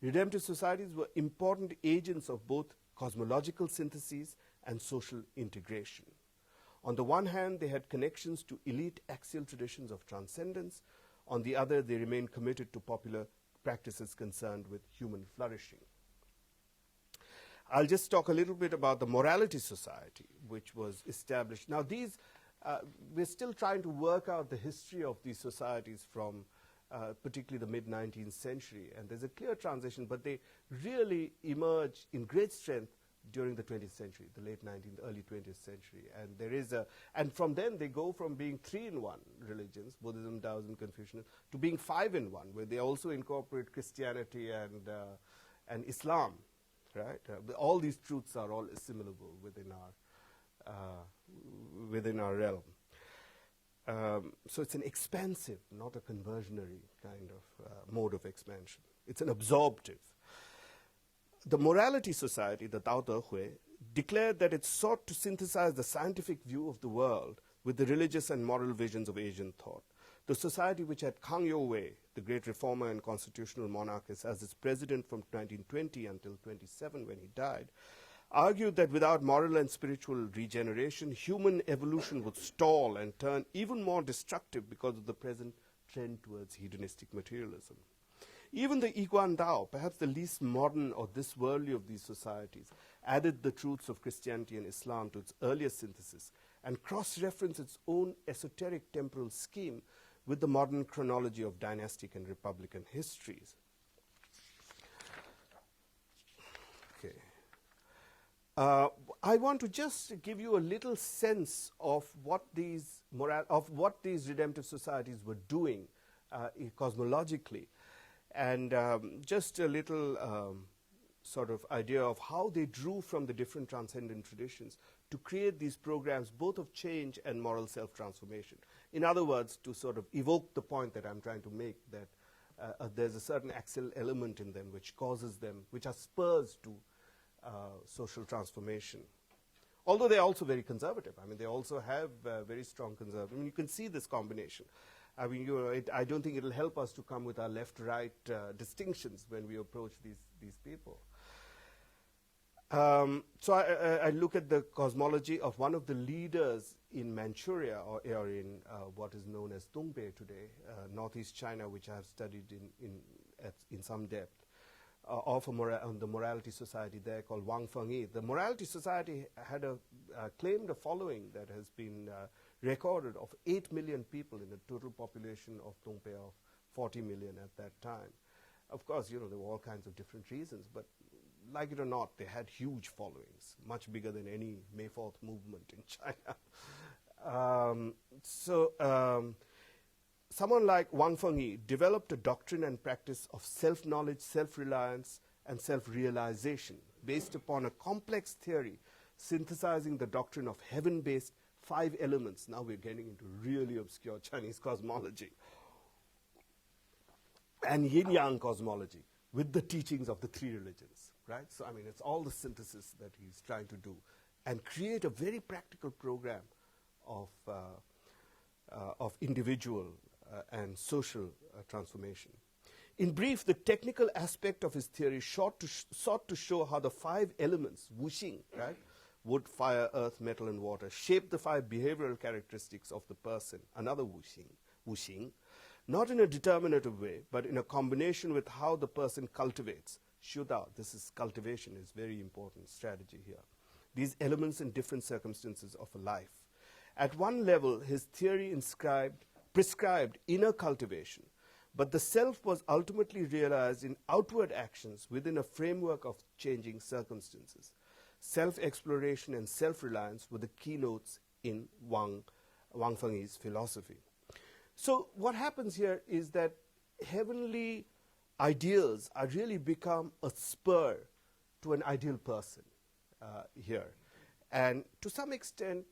Redemptive societies were important agents of both cosmological syntheses and social integration. On the one hand, they had connections to elite axial traditions of transcendence. On the other, they remained committed to popular practices concerned with human flourishing. I'll just talk a little bit about the Morality Society, which was established. Now, these, we're still trying to work out the history of these societies from particularly the mid-19th century, and there's a clear transition, but they really emerged in great strength during the 20th century, the late 19th, early 20th century. And there is and from then they go from being 3-in-1 religions, Buddhism, Taoism, Confucianism, to being 5-in-1, where they also incorporate Christianity and Islam, right? All these truths are all assimilable within our realm. So it's an expansive, not a conversionary kind of mode of expansion. It's an absorptive. The Morality Society, the Tao Te Hui, declared that it sought to synthesize the scientific view of the world with the religious and moral visions of Asian thought. The society, which had Kang You-wei, the great reformer and constitutional monarchist, as its president from 1920 until 1927 when he died, argued that without moral and spiritual regeneration, human evolution would stall and turn even more destructive because of the present trend towards hedonistic materialism. Even the Iguan Dao, perhaps the least modern or this worldly of these societies, added the truths of Christianity and Islam to its earlier synthesis and cross-referenced its own esoteric temporal scheme with the modern chronology of dynastic and republican histories. Okay. I want to just give you a little sense of what these redemptive societies were doing cosmologically. And just a little sort of idea of how they drew from the different transcendent traditions to create these programs both of change and moral self-transformation. In other words, to sort of evoke the point that I'm trying to make, that there's a certain axial element in them which causes them, which are spurs to social transformation. Although they're also very conservative. I mean, they also have very strong conservative. I mean, you can see this combination. I mean, I don't think it'll help us to come with our left-right distinctions when we approach these people. So I look at the cosmology of one of the leaders in Manchuria, or in what is known as Dongbei today, northeast China, which I have studied in some depth, on the Morality Society there called Wang Fengyi. The Morality Society had claimed a following that has been recorded of 8 million people in a total population of Dongbei of 40 million at that time. Of course, there were all kinds of different reasons, but like it or not, they had huge followings, much bigger than any May 4th movement in China. Someone like Wang Fengyi developed a doctrine and practice of self-knowledge, self-reliance, and self-realization based upon a complex theory synthesizing the doctrine of heaven-based 5 elements. Now we're getting into really obscure Chinese cosmology. And yin-yang cosmology with the teachings of the 3 religions, right? So, I mean, it's all the synthesis that he's trying to do and create a very practical program of individual and social transformation. In brief, the technical aspect of his theory sought to show how the 5 elements, wuxing, right, wood, fire, earth, metal, and water, shape the 5 behavioral characteristics of the person, another wuxing, not in a determinative way, but in a combination with how the person cultivates. Shudao, this is cultivation, is very important strategy here. These elements in different circumstances of a life. At one level, his theory prescribed inner cultivation, but the self was ultimately realized in outward actions within a framework of changing circumstances. Self-exploration and self-reliance were the keynotes in Wang Fengyi's philosophy. So what happens here is that heavenly ideals are really become a spur to an ideal person here. And to some extent,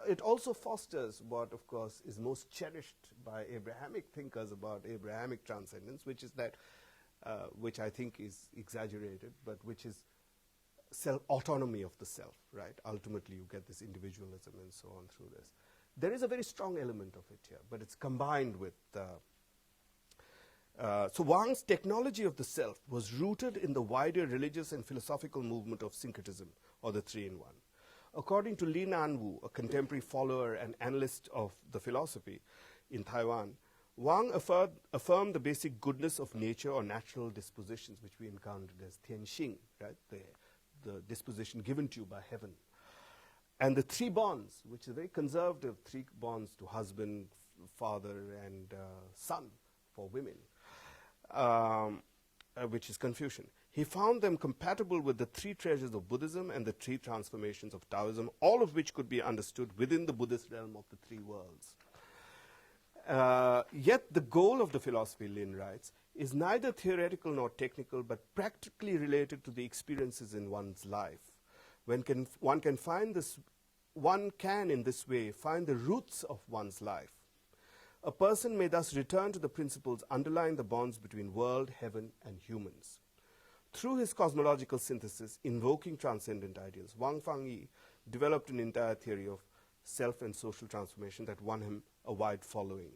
it also fosters what, of course, is most cherished by Abrahamic thinkers about Abrahamic transcendence, which is that, which I think is exaggerated, but which is autonomy of the self, right? Ultimately, you get this individualism and so on through this. There is a very strong element of it here, but it's combined with... so Wang's technology of the self was rooted in the wider religious and philosophical movement of syncretism, or the 3-in-1. According to Li Nanwu, a contemporary follower and analyst of the philosophy in Taiwan, Wang affirmed the basic goodness of nature or natural dispositions, which we encountered as tianxing, right? The disposition given to you by heaven. And the 3 bonds, which is very conservative, 3 bonds to husband, father, and son for women, which is Confucian. He found them compatible with the 3 treasures of Buddhism and the 3 transformations of Taoism, all of which could be understood within the Buddhist realm of the 3 worlds. Yet the goal of the philosophy, Lin writes, is neither theoretical nor technical, but practically related to the experiences in one's life. One can in this way find the roots of one's life. A person may thus return to the principles underlying the bonds between world, heaven, and humans. Through his cosmological synthesis, invoking transcendent ideals, Wang Fengyi developed an entire theory of self and social transformation that won him a wide following.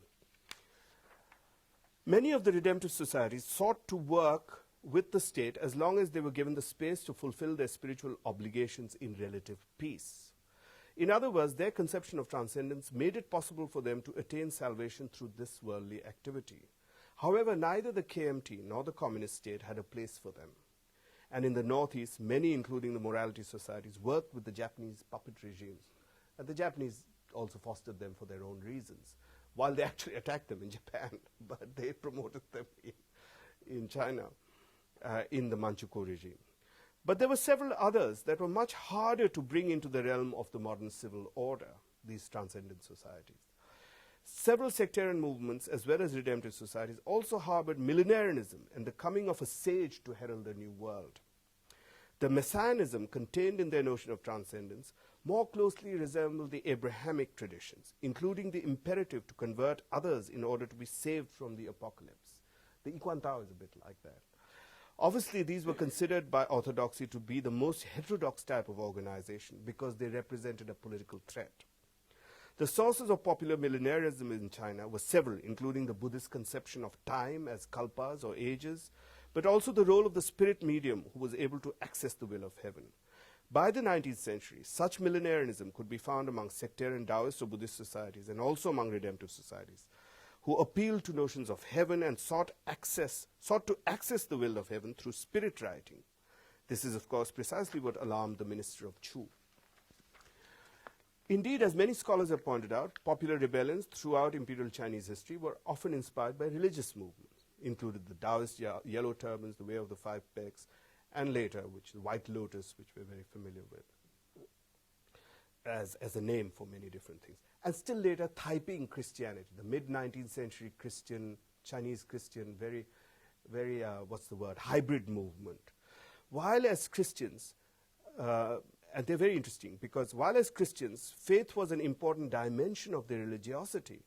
Many of the redemptive societies sought to work with the state as long as they were given the space to fulfill their spiritual obligations in relative peace. In other words, their conception of transcendence made it possible for them to attain salvation through this worldly activity. However, neither the KMT nor the communist state had a place for them. And in the Northeast, many, including the morality societies, worked with the Japanese puppet regimes. And the Japanese also fostered them for their own reasons, while they actually attacked them in Japan, but they promoted them in China, in the Manchukuo regime. But there were several others that were much harder to bring into the realm of the modern civil order, these transcendent societies. Several sectarian movements, as well as redemptive societies, also harbored millenarianism and the coming of a sage to herald a new world. The messianism contained in their notion of transcendence more closely resembled the Abrahamic traditions, including the imperative to convert others in order to be saved from the apocalypse. The Yiquan Tao is a bit like that. Obviously, these were considered by orthodoxy to be the most heterodox type of organization because they represented a political threat. The sources of popular millenarism in China were several, including the Buddhist conception of time as kalpas or ages, but also the role of the spirit medium who was able to access the will of heaven. By the 19th century, such millenarianism could be found among sectarian Taoist or Buddhist societies and also among redemptive societies, who appealed to notions of heaven and sought to access the will of heaven through spirit writing. This is, of course, precisely what alarmed the minister of Chu. Indeed, as many scholars have pointed out, popular rebellions throughout Imperial Chinese history were often inspired by religious movements, included the Taoist yellow turbans, the Way of the Five Pegs, and later, which the White Lotus, which we're very familiar with, as a name for many different things. And still later, Taiping Christianity, the mid-19th century Christian, Chinese Christian, very, hybrid movement. While as Christians, and they're very interesting, because while as Christians, faith was an important dimension of their religiosity,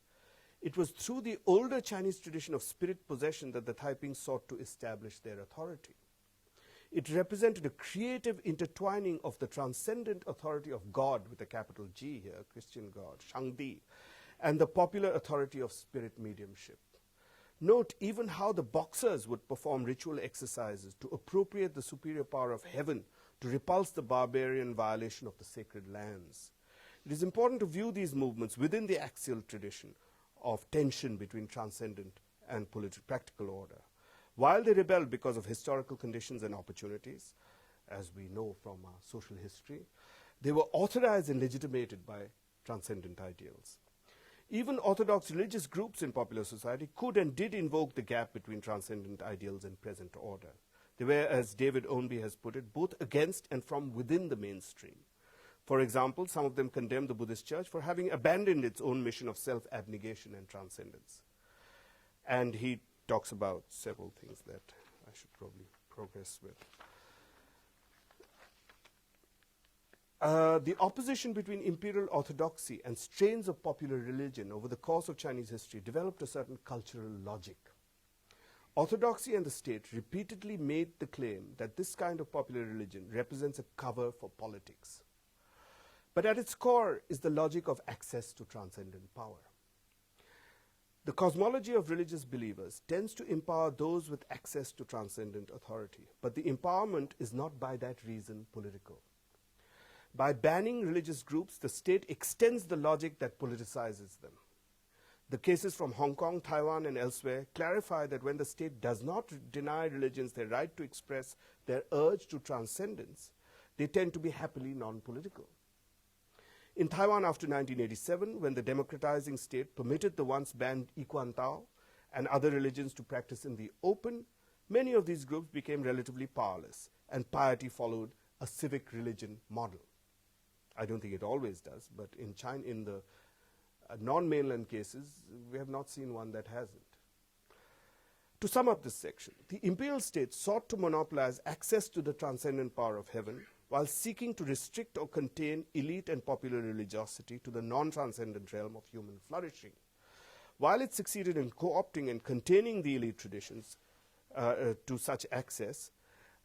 it was through the older Chinese tradition of spirit possession that the Taiping sought to establish their authority. It represented a creative intertwining of the transcendent authority of God, with a capital G here, Christian God, Shangdi, and the popular authority of spirit mediumship. Note even how the boxers would perform ritual exercises to appropriate the superior power of heaven to repulse the barbarian violation of the sacred lands. It is important to view these movements within the axial tradition of tension between transcendent and practical order. While they rebelled because of historical conditions and opportunities, as we know from our social history, they were authorized and legitimated by transcendent ideals. Even orthodox religious groups in popular society could and did invoke the gap between transcendent ideals and present order. They were, as David Ownby has put it, both against and from within the mainstream. For example, some of them condemned the Buddhist Church for having abandoned its own mission of self-abnegation and transcendence. And he talks about several things that I should probably progress with. The opposition between imperial orthodoxy and strains of popular religion over the course of Chinese history developed a certain cultural logic. Orthodoxy and the state repeatedly made the claim that this kind of popular religion represents a cover for politics. But at its core is the logic of access to transcendent power. The cosmology of religious believers tends to empower those with access to transcendent authority, but the empowerment is not by that reason political. By banning religious groups, the state extends the logic that politicizes them. The cases from Hong Kong, Taiwan, and elsewhere clarify that when the state does not deny religions their right to express their urge to transcendence, they tend to be happily non-political. In Taiwan after 1987, when the democratizing state permitted the once banned Ikuan Tao and other religions to practice in the open, many of these groups became relatively powerless, and piety followed a civic religion model. I don't think it always does, but in China, in the non-mainland cases, we have not seen one that hasn't. To sum up this section, the imperial state sought to monopolize access to the transcendent power of heaven while seeking to restrict or contain elite and popular religiosity to the non-transcendent realm of human flourishing. While it succeeded in co-opting and containing the elite traditions to such access,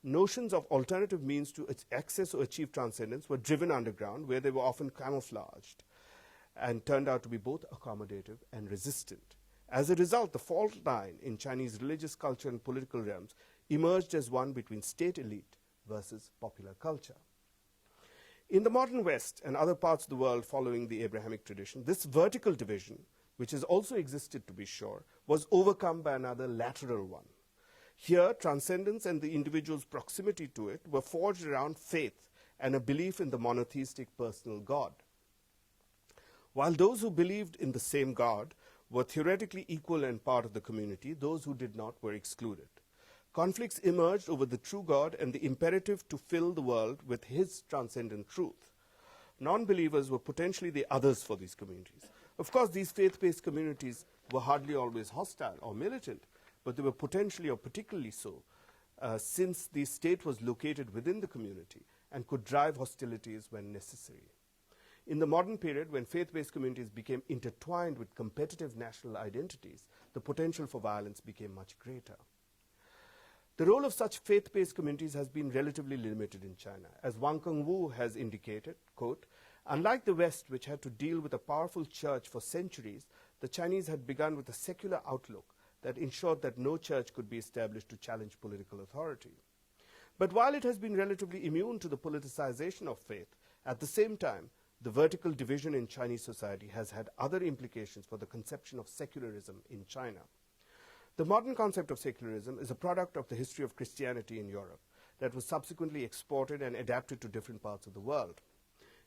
notions of alternative means to access or achieve transcendence were driven underground, where they were often camouflaged and turned out to be both accommodative and resistant. As a result, the fault line in Chinese religious culture and political realms emerged as one between state elite versus popular culture. In the modern West and other parts of the world following the Abrahamic tradition, this vertical division, which has also existed to be sure, was overcome by another lateral one. Here, transcendence and the individual's proximity to it were forged around faith and a belief in the monotheistic personal God. While those who believed in the same God were theoretically equal and part of the community, those who did not were excluded. Conflicts emerged over the true God and the imperative to fill the world with his transcendent truth. Non-believers were potentially the others for these communities. Of course, these faith-based communities were hardly always hostile or militant, but they were potentially or particularly so, since the state was located within the community and could drive hostilities when necessary. In the modern period, when faith-based communities became intertwined with competitive national identities, the potential for violence became much greater. The role of such faith-based communities has been relatively limited in China. As Wang Kengwu has indicated, quote, Unlike the West, which had to deal with a powerful church for centuries, the Chinese had begun with a secular outlook that ensured that no church could be established to challenge political authority. But while it has been relatively immune to the politicization of faith, at the same time, the vertical division in Chinese society has had other implications for the conception of secularism in China. The modern concept of secularism is a product of the history of Christianity in Europe that was subsequently exported and adapted to different parts of the world.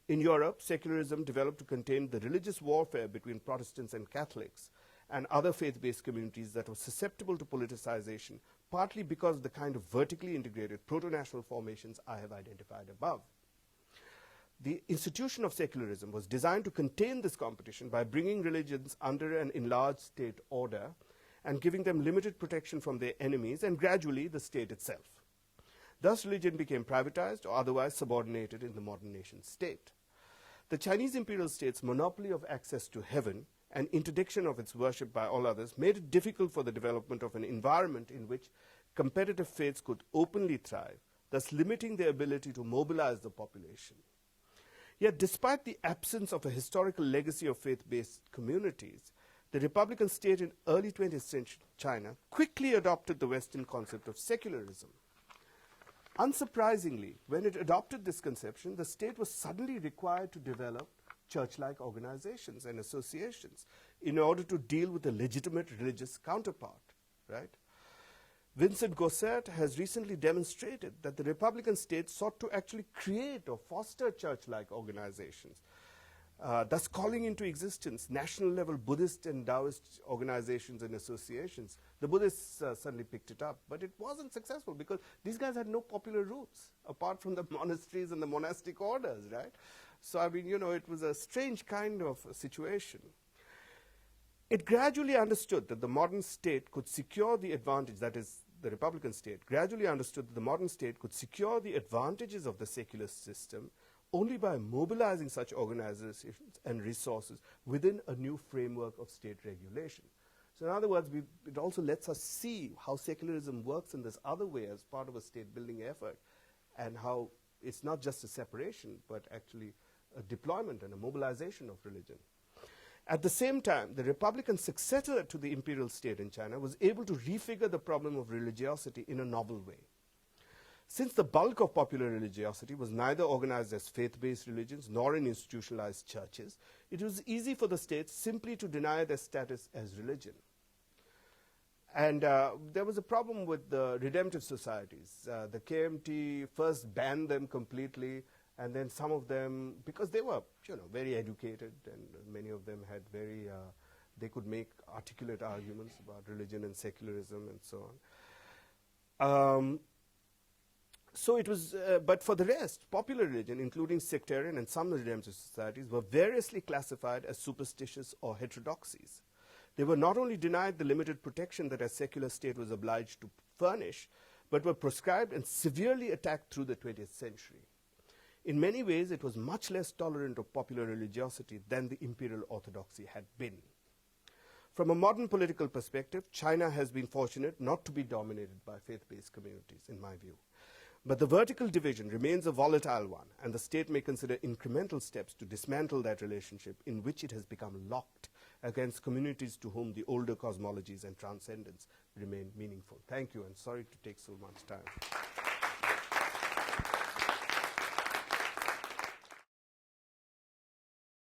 In Europe, secularism developed to contain the religious warfare between Protestants and Catholics and other faith-based communities that were susceptible to politicization, partly because of the kind of vertically integrated proto-national formations I have identified above. The institution of secularism was designed to contain this competition by bringing religions under an enlarged state order and giving them limited protection from their enemies and gradually the state itself. Thus, religion became privatized or otherwise subordinated in the modern nation state. The Chinese imperial state's monopoly of access to heaven and interdiction of its worship by all others made it difficult for the development of an environment in which competitive faiths could openly thrive, thus limiting their ability to mobilize the population. Yet, despite the absence of a historical legacy of faith-based communities, the Republican state in early 20th century China quickly adopted the Western concept of secularism. Unsurprisingly, when it adopted this conception, the state was suddenly required to develop church-like organizations and associations in order to deal with a legitimate religious counterpart, right? Vincent Gossett has recently demonstrated that the Republican state sought to actually create or foster church-like organizations, thus calling into existence national-level Buddhist and Taoist organizations and associations. The Buddhists suddenly picked it up, but it wasn't successful because these guys had no popular roots, apart from the monasteries and the monastic orders, right? So, I mean, it was a strange kind of situation. It gradually understood that the modern state could secure the advantage, that is, the Republican state, gradually understood that the modern state could secure the advantages of the secular system only by mobilizing such organizations and resources within a new framework of state regulation. So in other words, it also lets us see how secularism works in this other way as part of a state-building effort, and how it's not just a separation, but actually a deployment and a mobilization of religion. At the same time, the Republican successor to the imperial state in China was able to refigure the problem of religiosity in a novel way. Since the bulk of popular religiosity was neither organized as faith-based religions nor in institutionalized churches, it was easy for the state simply to deny their status as religion. And there was a problem with the redemptive societies. The KMT first banned them completely, and then some of them, because they were, very educated, and many of them had they could make articulate arguments about religion and secularism and so on. So it was, but for the rest, popular religion, including sectarian and some redemptive societies, were variously classified as superstitious or heterodoxies. They were not only denied the limited protection that a secular state was obliged to furnish, but were proscribed and severely attacked through the 20th century. In many ways, it was much less tolerant of popular religiosity than the imperial orthodoxy had been. From a modern political perspective, China has been fortunate not to be dominated by faith-based communities, in my view. But the vertical division remains a volatile one, and the state may consider incremental steps to dismantle that relationship in which it has become locked against communities to whom the older cosmologies and transcendence remain meaningful. Thank you, and sorry to take so much time.